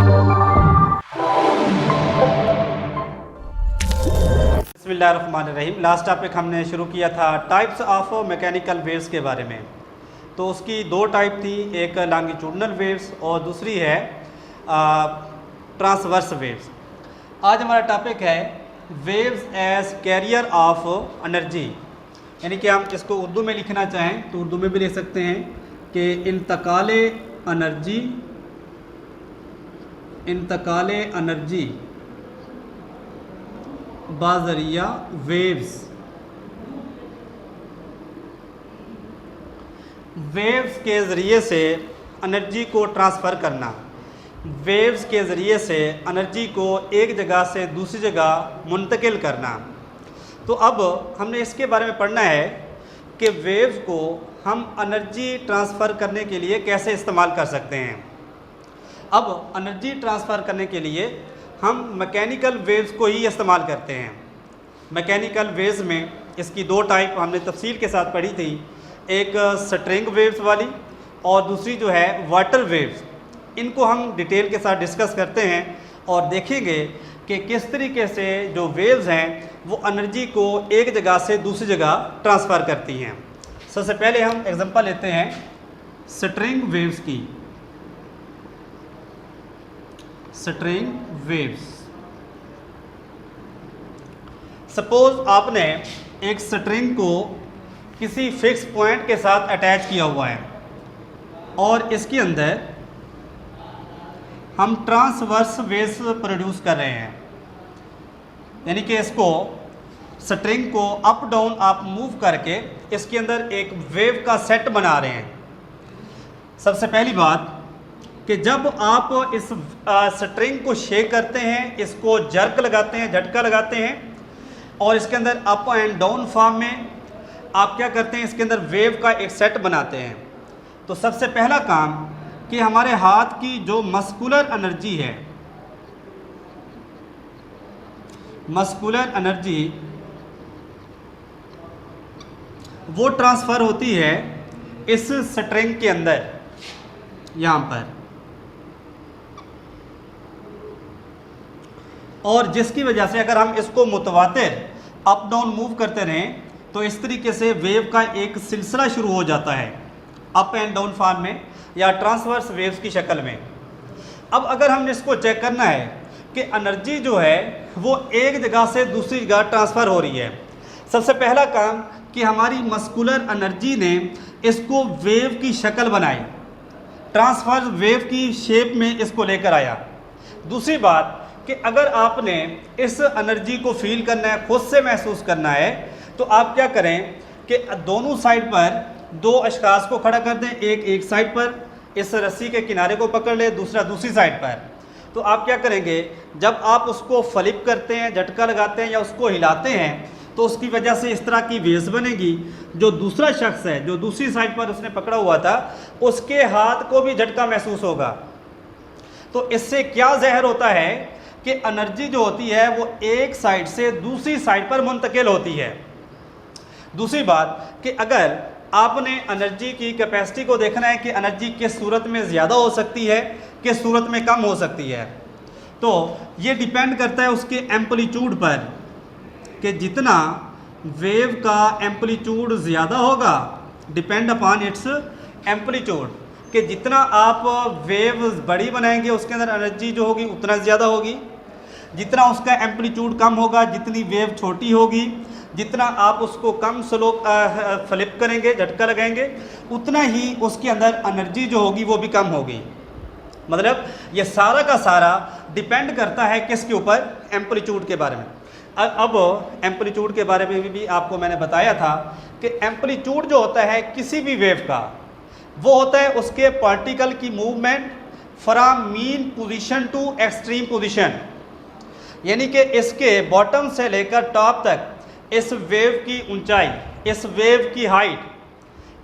बिस्मिल्लाहिर्रहमानिर्रहीम। Last topic हमने शुरू किया था टाइप्स ऑफ मैकेनिकल वेव्स के बारे में। तो उसकी दो टाइप थी, एक लॉन्गिट्यूडनल वेव्स और दूसरी है ट्रांसवर्स वेव्स। आज हमारा टॉपिक है waves as carrier of energy, यानी कि हम इसको उर्दू में लिखना चाहें तो उर्दू में भी लिख सकते हैं कि इंतकाले एनर्जी बाज़रिया वेव्स के ज़रिए से एनर्जी को ट्रांसफ़र करना, वेव्स के ज़रिए से एनर्जी को एक जगह से दूसरी जगह मुंतकिल करना। तो अब हमने इसके बारे में पढ़ना है कि वेव्स को हम एनर्जी ट्रांसफ़र करने के लिए कैसे इस्तेमाल कर सकते हैं। अब एनर्जी ट्रांसफ़र करने के लिए हम मैकेनिकल वेव्स को ही इस्तेमाल करते हैं। मैकेनिकल वेव्स में इसकी दो टाइप हमने तफसील के साथ पढ़ी थी, एक स्ट्रिंग वेव्स वाली और दूसरी जो है वाटर वेव्स। इनको हम डिटेल के साथ डिस्कस करते हैं और देखेंगे कि किस तरीके से जो वेव्स हैं वो एनर्जी को एक जगह से दूसरी जगह ट्रांसफ़र करती हैं। सबसे पहले हम एग्जांपल लेते हैं स्ट्रिंग वेव्स की। स्ट्रिंग वेव्स, सपोज आपने एक स्ट्रिंग को किसी फिक्स पॉइंट के साथ अटैच किया हुआ है और इसके अंदर हम ट्रांसवर्स वेव्स प्रोड्यूस कर रहे हैं, यानी कि इसको स्ट्रिंग को अप डाउन आप मूव करके इसके अंदर एक वेव का सेट बना रहे हैं। सबसे पहली बात कि जब आप इस स्ट्रिंग को शेक करते हैं, इसको जर्क लगाते हैं, झटका लगाते हैं और इसके अंदर अप एंड डाउन फॉर्म में आप क्या करते हैं, इसके अंदर वेव का एक सेट बनाते हैं। तो सबसे पहला काम कि हमारे हाथ की जो मस्कुलर एनर्जी है, मस्कुलर एनर्जी वो ट्रांसफ़र होती है इस स्ट्रिंग के अंदर, यहाँ पर, और जिसकी वजह से अगर हम इसको मुतवातिर अप डाउन मूव करते रहें तो इस तरीके से वेव का एक सिलसिला शुरू हो जाता है अप एंड डाउन फॉर्म में या ट्रांसवर्स वेव्स की शक्ल में। अब अगर हमने इसको चेक करना है कि एनर्जी जो है वो एक जगह से दूसरी जगह ट्रांसफ़र हो रही है, सबसे पहला काम कि हमारी मस्कुलर एनर्जी ने इसको वेव की शक्ल बनाई, ट्रांसफर वेव की शेप में इसको लेकर आया। दूसरी बात कि अगर आपने इस एनर्जी को फील करना है, खुद से महसूस करना है, तो आप क्या करें कि दोनों साइड पर दो अशखास को खड़ा कर दें, एक साइड पर इस रस्सी के किनारे को पकड़ ले, दूसरा दूसरी साइड पर। तो आप क्या करेंगे, जब आप उसको फ्लिप करते हैं, झटका लगाते हैं या उसको हिलाते हैं तो उसकी वजह से इस तरह की वेव्स बनेगी। जो दूसरा शख्स है, जो दूसरी साइड पर उसने पकड़ा हुआ था, उसके हाथ को भी झटका महसूस होगा। तो इससे क्या ज़ाहिर होता है कि एनर्जी जो होती है वो एक साइड से दूसरी साइड पर मुंतकिल होती है। दूसरी बात कि अगर आपने एनर्जी की कैपेसिटी को देखना है कि एनर्जी किस सूरत में ज़्यादा हो सकती है, किस सूरत में कम हो सकती है, तो ये डिपेंड करता है उसके एम्पलीट्यूड पर कि जितना वेव का एम्पलीट्यूड ज़्यादा होगा, डिपेंड अपॉन इट्स एम्पलीट्यूड, कि जितना आप वेव बड़ी बनाएंगे उसके अंदर एनर्जी जो होगी उतना ज़्यादा होगी, जितना उसका एम्पलीट्यूड कम होगा, जितनी वेव छोटी होगी, जितना आप उसको कम स्लो फ्लिप करेंगे, झटका लगाएंगे, उतना ही उसके अंदर एनर्जी जो होगी वो भी कम होगी। मतलब ये सारा का सारा डिपेंड करता है किसके ऊपर, एम्पलीट्यूड के बारे में। अब एम्पलीट्यूड के बारे में भी आपको मैंने बताया था कि एम्पलीट्यूड जो होता है किसी भी वेव का, वो होता है उसके पार्टिकल की movement from mean position to extreme position, यानी कि इसके बॉटम से लेकर टॉप तक इस वेव की ऊंचाई, इस वेव की हाइट,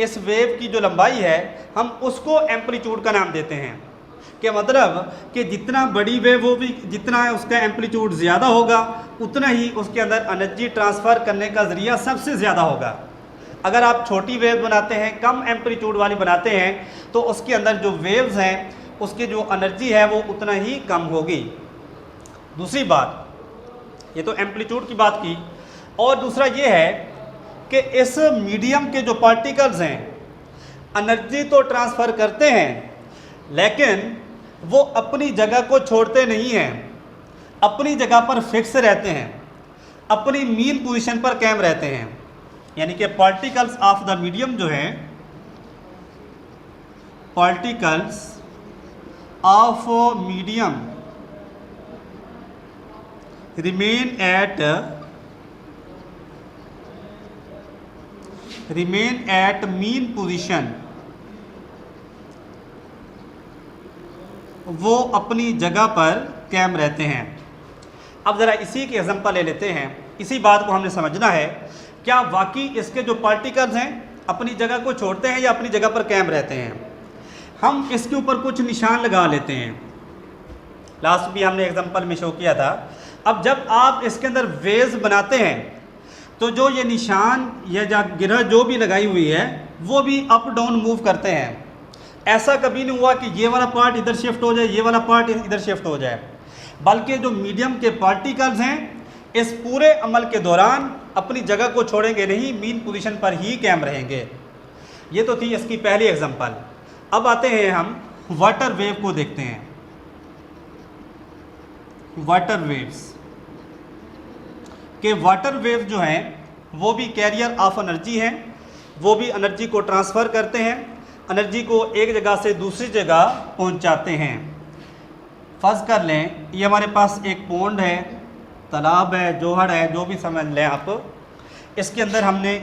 इस वेव की जो लंबाई है, हम उसको एम्पलीट्यूड का नाम देते हैं। कि मतलब कि जितना बड़ी वेव होगी, जितना उसका एम्पलीट्यूड ज़्यादा होगा, उतना ही उसके अंदर एनर्जी ट्रांसफ़र करने का ज़रिया सबसे ज़्यादा होगा। अगर आप छोटी वेव बनाते हैं, कम एम्पलीट्यूड वाली बनाते हैं, तो उसके अंदर जो वेव्स हैं उसकी जो एनर्जी है वो उतना ही कम होगी। दूसरी बात, ये तो एम्पलीट्यूड की बात की, और दूसरा ये है कि इस मीडियम के जो पार्टिकल्स हैं एनर्जी तो ट्रांसफ़र करते हैं, लेकिन वो अपनी जगह को छोड़ते नहीं हैं, अपनी जगह पर फिक्स रहते हैं, अपनी मीन पोजीशन पर कायम रहते हैं। यानी कि पार्टिकल्स ऑफ द मीडियम जो है, particles of medium remain at mean position, वो अपनी जगह पर कायम रहते हैं। अब ज़रा इसी के एग्जांपल ले लेते हैं। इसी बात को हमने समझना है, क्या वाकई इसके जो पार्टिकल्स हैं अपनी जगह को छोड़ते हैं या अपनी जगह पर कायम रहते हैं। हम इसके ऊपर कुछ निशान लगा लेते हैं, लास्ट भी हमने एग्जांपल में शो किया था। अब जब आप इसके अंदर वेव्स बनाते हैं तो जो ये निशान या गिरह जो भी लगाई हुई है वो भी अप डाउन मूव करते हैं। ऐसा कभी नहीं हुआ कि ये वाला पार्ट इधर शिफ्ट हो जाए, ये वाला पार्ट इधर शिफ्ट हो जाए, बल्कि जो मीडियम के पार्टिकल्स हैं इस पूरे अमल के दौरान अपनी जगह को छोड़ेंगे नहीं, मीन पोजीशन पर ही कायम रहेंगे। ये तो थी इसकी पहली एग्जांपल। अब आते हैं हम वाटर वेव को देखते हैं। वाटर वेव्स के वाटर वेव जो हैं वो भी कैरियर ऑफ एनर्जी हैं, वो भी एनर्जी को ट्रांसफ़र करते हैं, एनर्जी को एक जगह से दूसरी जगह पहुंचाते हैं। फर्ज कर लें ये हमारे पास एक पोंड है, तालाब है, जोहड़ है, जो भी समझ लें आप। इसके अंदर हमने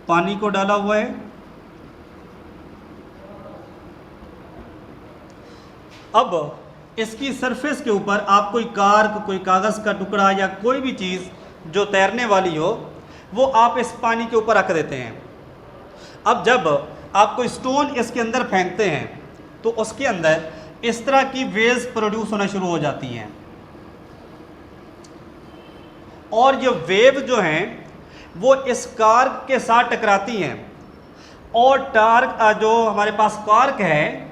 पानी को डाला हुआ है। अब इसकी सरफेस के ऊपर आप कोई कार्क, कोई कागज़ का टुकड़ा या कोई भी चीज़ जो तैरने वाली हो वो आप इस पानी के ऊपर रख देते हैं। अब जब आप कोई स्टोन इसके अंदर फेंकते हैं तो उसके अंदर इस तरह की वेव्स प्रोड्यूस होना शुरू हो जाती हैं, और ये वेव जो हैं वो इस कार्क के साथ टकराती हैं, और टार्क जो हमारे पास कार्क है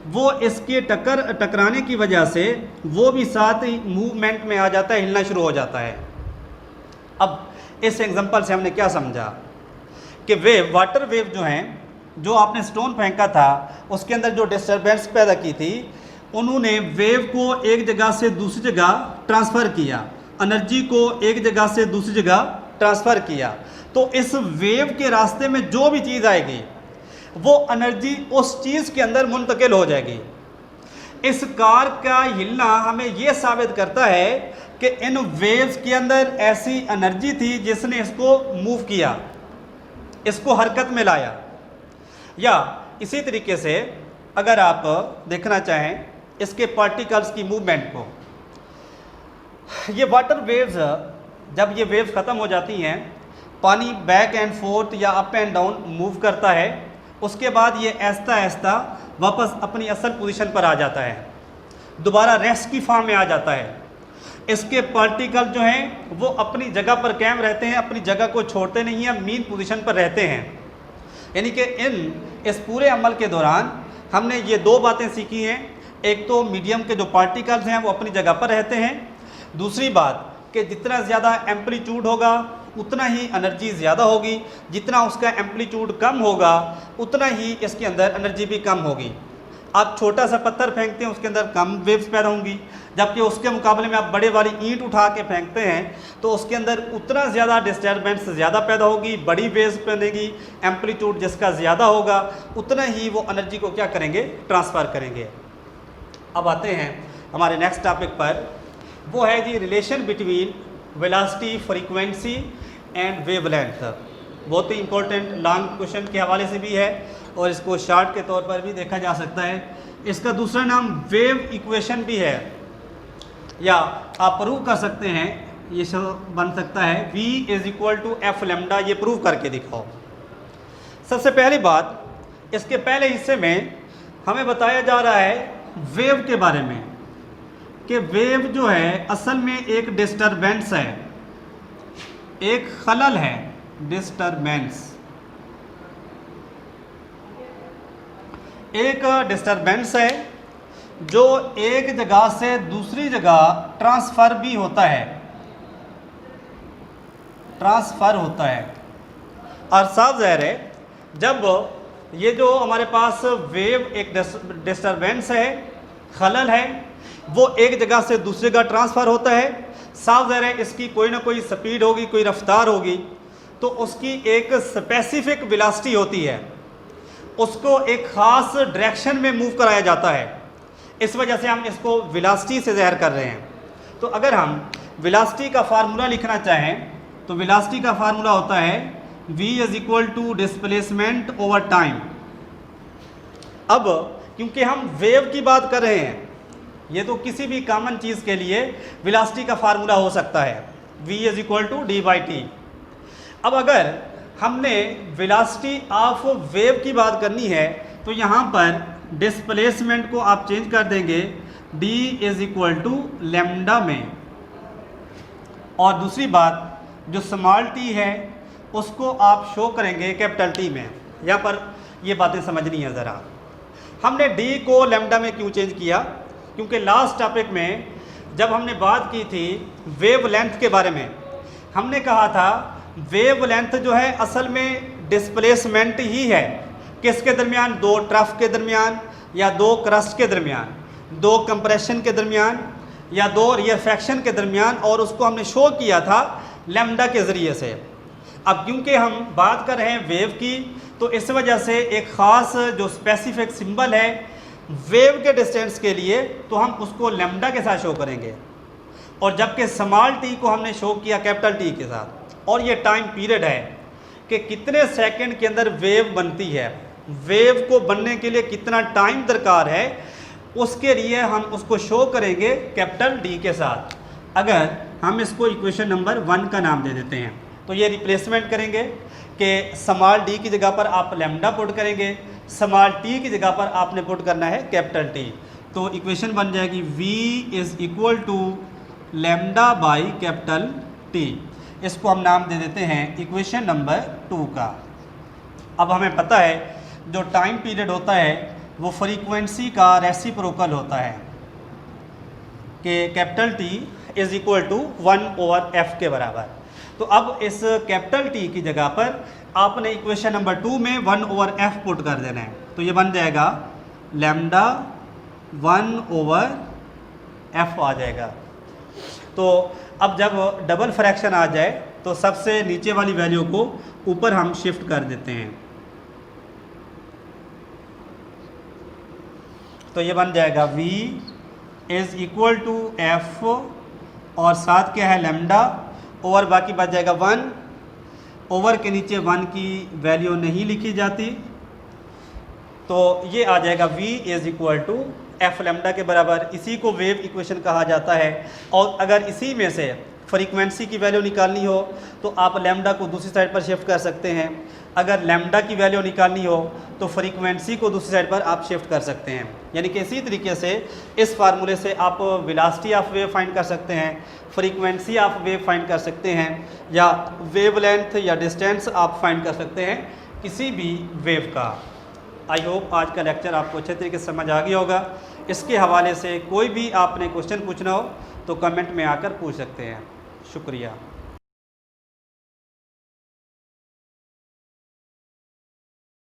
वो इसके टकराने की वजह से वो भी साथ ही मूवमेंट में आ जाता है, हिलना शुरू हो जाता है। अब इस एग्जांपल से हमने क्या समझा कि वेव, वाटर वेव जो हैं, जो आपने स्टोन फेंका था उसके अंदर जो डिस्टर्बेंस पैदा की थी, उन्होंने वेव को एक जगह से दूसरी जगह ट्रांसफ़र किया, एनर्जी को एक जगह से दूसरी जगह ट्रांसफ़र किया। तो इस वेव के रास्ते में जो भी चीज़ आएगी वो एनर्जी उस चीज़ के अंदर मुंतकिल हो जाएगी। इस कार का हिलना हमें ये साबित करता है कि इन वेव्स के अंदर ऐसी एनर्जी थी जिसने इसको मूव किया, इसको हरकत में लाया। या इसी तरीके से अगर आप देखना चाहें इसके पार्टिकल्स की मूवमेंट को, ये वाटर वेव्स जब ये वेव्स ख़त्म हो जाती हैं, पानी बैक एंड फोर्थ या अप एंड डाउन मूव करता है, उसके बाद ये आहिस्ता आहिस्ता वापस अपनी असल पोजीशन पर आ जाता है, दोबारा रेस्ट की फॉर्म में आ जाता है। इसके पार्टिकल जो हैं वो अपनी जगह पर कायम रहते हैं, अपनी जगह को छोड़ते नहीं हैं, मीन पोजीशन पर रहते हैं। यानी कि इस पूरे अमल के दौरान हमने ये दो बातें सीखी हैं। एक तो मीडियम के जो पार्टिकल्स हैं वो अपनी जगह पर रहते हैं, दूसरी बात कि जितना ज़्यादा एम्पलीट्यूड होगा उतना ही एनर्जी ज़्यादा होगी, जितना उसका एम्पलीट्यूड कम होगा उतना ही इसके अंदर एनर्जी भी कम होगी। आप छोटा सा पत्थर फेंकते हैं उसके अंदर कम वेव्स पैदा होंगी, जबकि उसके मुकाबले में आप बड़े वाली ईंट उठा के फेंकते हैं तो उसके अंदर उतना ज़्यादा डिस्टर्बेंस ज़्यादा पैदा होगी, बड़ी वेव्स बनेगी, एम्पलीट्यूड जिसका ज़्यादा होगा उतना ही वो एनर्जी को क्या करेंगे, ट्रांसफ़र करेंगे। अब आते हैं हमारे नेक्स्ट टॉपिक पर, वो है जी relation between velocity, frequency and wavelength. बहुत ही इंपॉर्टेंट लॉन्ग क्वेश्चन के हवाले से भी है और इसको शार्ट के तौर पर भी देखा जा सकता है। इसका दूसरा नाम वेव इक्वेशन भी है, या आप प्रूव कर सकते हैं, ये सब बन सकता है V = F लैम्डा, ये प्रूव करके दिखाओ। सबसे पहली बात, इसके पहले हिस्से में हमें बताया जा रहा है वेव के बारे में कि वेव जो है असल में एक डिस्टरबेंस है, एक खलल है, डिस्टरबेंस। एक डिस्टरबेंस है जो एक जगह से दूसरी जगह ट्रांसफ़र भी होता है, ट्रांसफ़र होता है। और साफ ज़ाहिर है जब ये जो हमारे पास वेव एक डिस्टरबेंस है, खलल है, वो एक जगह से दूसरी जगह ट्रांसफ़र होता है, साफ ज़ाहिर है इसकी कोई ना कोई स्पीड होगी, कोई रफ्तार होगी, तो उसकी एक स्पेसिफिक वेलोसिटी होती है, उसको एक ख़ास डायरेक्शन में मूव कराया जाता है। इस वजह से हम इसको वेलोसिटी से ज़ाहिर कर रहे हैं। तो अगर हम वेलोसिटी का फार्मूला लिखना चाहें तो वेलोसिटी का फार्मूला होता है v is equal to displacement over time. अब क्योंकि हम वेव की बात कर रहे हैं, ये तो किसी भी कॉमन चीज़ के लिए वेलोसिटी का फार्मूला हो सकता है, v is equal to d/t। अब अगर हमने वेलोसिटी ऑफ वेव की बात करनी है तो यहाँ पर डिस्प्लेसमेंट को आप चेंज कर देंगे d is equal to lambda में, और दूसरी बात जो स्मॉल t है उसको आप शो करेंगे कैपिटल T में। यहाँ पर ये बातें समझनी है ज़रा। हमने d को लैम्डा में क्यों चेंज किया? क्योंकि लास्ट टॉपिक में जब हमने बात की थी वेव लेंथ के बारे में, हमने कहा था वेव लेंथ जो है असल में डिस्प्लेसमेंट ही है। किसके दरमियान? दो ट्रफ के दरमियान, या दो क्रस्ट के दरमियान, दो कंप्रेशन के दरमियान, या दो रियरफेक्शन के दरमियान, और उसको हमने शो किया था लैम्डा के ज़रिए से। अब क्योंकि हम बात कर रहे हैं वेव की, तो इस वजह से एक ख़ास जो स्पेसिफिक सिंबल है वेव के डिस्टेंस के लिए, तो हम उसको लैम्डा के साथ शो करेंगे, और जबकि स्मॉल t को हमने शो किया कैपिटल T के साथ। और ये टाइम पीरियड है कि कितने सेकंड के अंदर वेव बनती है, वेव को बनने के लिए कितना टाइम दरकार है, उसके लिए हम उसको शो करेंगे कैपिटल D के साथ। अगर हम इसको इक्वेशन नंबर 1 का नाम दे देते हैं तो ये रिप्लेसमेंट करेंगे कि स्मॉल d की जगह पर आप लैम्डा पुट करेंगे, स्मॉल t की जगह पर आपने पुट करना है कैपिटल T। तो इक्वेशन बन जाएगी v is equal to lambda by capital T। इसको हम नाम दे देते हैं इक्वेशन नंबर 2 का। अब हमें पता है जो टाइम पीरियड होता है वो फ्रीक्वेंसी का रेसिप्रोकल होता है कि capital T is equal to 1/f के बराबर। तो अब इस कैपिटल T की जगह पर आपने इक्वेशन नंबर 2 में 1/f पुट कर देना है, तो ये बन जाएगा लैम्डा 1/f आ जाएगा। तो अब जब डबल फ्रैक्शन आ जाए तो सबसे नीचे वाली वैल्यू को ऊपर हम शिफ्ट कर देते हैं, तो ये बन जाएगा v is equal to f, और साथ क्या है लैम्डा, ओवर बाकी बच जाएगा 1। ओवर के नीचे 1 की वैल्यू नहीं लिखी जाती, तो ये आ जाएगा v is equal to f lambda के बराबर। इसी को वेव इक्वेशन कहा जाता है। और अगर इसी में से फ्रीक्वेंसी की वैल्यू निकालनी हो तो आप लैम्डा को दूसरी साइड पर शिफ्ट कर सकते हैं। अगर लैम्डा की वैल्यू निकालनी हो तो फ्रीक्वेंसी को दूसरी साइड पर आप शिफ्ट कर सकते हैं। यानी कि इसी तरीके से इस फार्मूले से आप वेलोसिटी ऑफ वेव फाइंड कर सकते हैं, फ्रीक्वेंसी ऑफ वेव फाइंड कर सकते हैं, या वेवलेंथ या डिस्टेंस आप फाइंड कर सकते हैं किसी भी वेव का। आई होप आज का लेक्चर आपको अच्छे तरीके से समझ आ गया होगा। इसके हवाले से कोई भी आपने क्वेश्चन पूछना हो तो कमेंट में आकर पूछ सकते हैं। शुक्रिया।